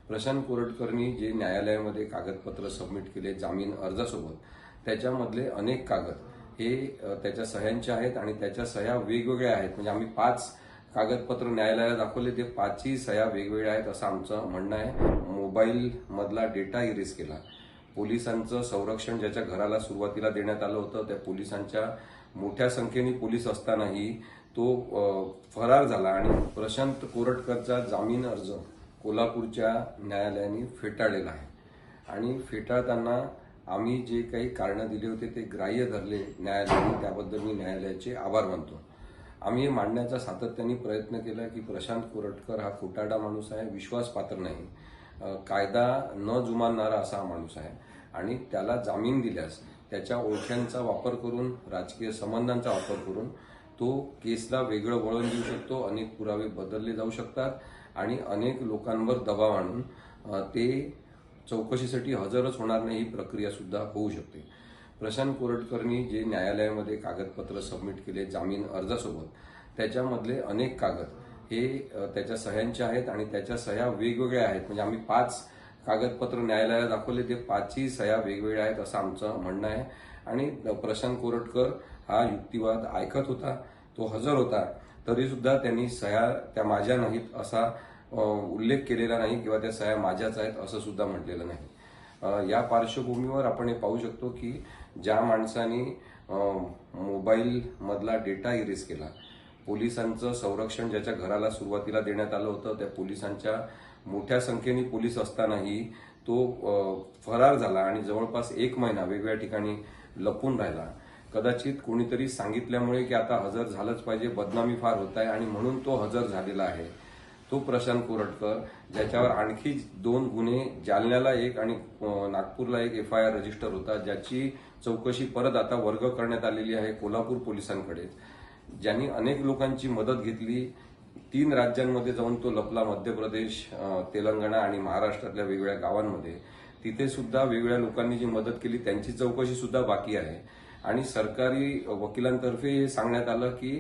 प्रशांत कोरटकरनी जे न्यायालयामध्ये कागदपत्र सबमिट केले जामीन अर्जासोबत, त्याच्यामधले अनेक कागद हे त्याच्या सह्यांचे आहेत आणि त्याच्या सह्या वेगवेगळ्या आहेत. म्हणजे आम्ही 5 कागदपत्र न्यायालयाला दाखवले, ते 5ही सह्या वेगवेगळ्या आहेत असं आमचं म्हणणं आहे. मोबाईल मधला डेटा इरेज केला, पोलिसांचं संरक्षण ज्याच्या घराला सुरुवातीला देण्यात आलं होतं, त्या पोलिसांच्या मोठ्या संख्येने पोलीस असतानाही तो फरार झाला आणि प्रशांत कोरटकरचा जामीन अर्ज कोल्हापूरच्या न्यायालयाने फेटाळलेला आहे. आणि फेटाळताना आम्ही जे काही कारणं दिली होते ते ग्राह्य धरले न्यायालयाने, त्याबद्दल मी न्यायालयाचे आभार मानतो. आम्ही हे मांडण्याचा सातत्याने प्रयत्न केला की प्रशांत कोरटकर हा खोटारडा माणूस आहे, विश्वासपात्र नाही, कायदा न जुमानणारा असा हा माणूस आहे आणि त्याला जामीन दिल्यास त्याच्या ओळख्यांचा वापर करून, राजकीय संबंधांचा वापर करून तो केसला वेगळं वळण देऊ शकतो, अनेक पुरावे बदलले जाऊ शकतात आणि अनेक लोकांवर दबाव आणून ते चौकशीसाठी हजरच होणार नाही, ही प्रक्रिया सुद्धा होऊ शकते. प्रशांत कोरटकरनी जे न्यायालयामध्ये कागदपत्र सबमिट केले जामीन अर्जासोबत, त्याच्यामधले अनेक कागद हे त्याच्या सह्यांचे आहेत आणि त्याच्या सह्या वेगवेगळ्या आहेत. म्हणजे आम्ही 5 कागदपत्र न्यायालयाला दाखवले, ते 5ही सह्या वेगवेगळ्या आहेत असं आमचं म्हणणं आहे. आणि प्रशांत कोरटकर हा युक्तिवाद ऐकत होता, तो हजर होता, तरी सुद्धा त्यांनी सह्या त्या माझ्या नाहीत असा उल्लेख केलेला नाही किंवा त्या सह्या माझ्याच आहेत असं सुद्धा म्हटलेलं नाही. या पार्श्वभूमीवर आपण हे पाहू शकतो की ज्या माणसाने मोबाईल मधला डेटा इरेज केला, पोलिसांचं संरक्षण ज्याच्या घराला सुरुवातीला देण्यात आलं होतं, त्या पोलिसांच्या मोठ्या संख्येने पोलीस असतानाही तो फरार झाला आणि जवळपास 1 महिना वेगवेगळ्या ठिकाणी लपून राहिला. कदाचित कोणीतरी सांगितल्यामुळे की आता हजर झालंच पाहिजे, बदनामी फार होत आहे आणि म्हणून तो हजर झालेला आहे. तो प्रशांत कोरटकर, ज्याच्यावर आणखी 2 गुन्हे, जालन्याला 1 आणि नागपूरला 1 FIR रजिस्टर होता, ज्याची चौकशी परत आता वर्ग करण्यात आलेली आहे कोल्हापूर पोलिसांकडे. ज्यांनी अनेक लोकांची मदत घेतली, 3 राज्यांमध्ये जाऊन तो लपला, मध्य प्रदेश, तेलंगणा आणि महाराष्ट्रातल्या वेगवेगळ्या गावांमध्ये. तिथे सुद्धा वेगवेगळ्या लोकांनी जी मदत केली त्यांची चौकशी सुद्धा बाकी आहे. आणि सरकारी वकिलांतर्फे हे सांगण्यात आलं की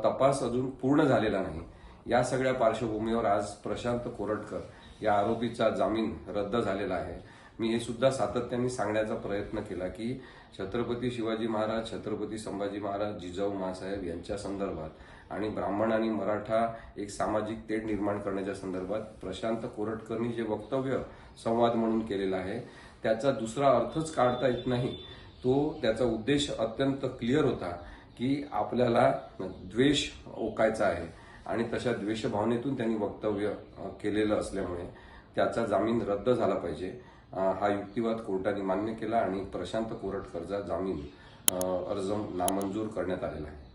तपास अजून पूर्ण झालेला नाही. या सगळ्या पार्श्वभूमीवर आज प्रशांत कोरटकर या आरोपीचा जामीन रद्द झालेला आहे. मी हे सुद्धा सातत्याने सांगण्याचा प्रयत्न केला की छत्रपती शिवाजी महाराज, छत्रपती संभाजी महाराज, जिजाऊ माँसाहेब यांच्या संदर्भात आणि ब्राह्मण आणि मराठा एक सामाजिक तेढ निर्माण करण्याच्या संदर्भात प्रशांत कोरटकरनी जे वक्तव्य संवाद म्हणून केलेला आहे त्याचा दुसरा अर्थच काढता येत नाही. त्याचा उद्देश अत्यंत क्लिअर होता की आपल्याला द्वेष ओकायचा आहे आणि तशा द्वेष भावनेतून त्यांनी वक्तव्य केलेलं असल्यामुळे त्याचा जामीन रद्द झाला पाहिजे. हा युक्तिवाद कोर्टाने मान्य केला आणि प्रशांत कोरटकरचा जामीन अर्ज नामंजूर करण्यात आलेला आहे.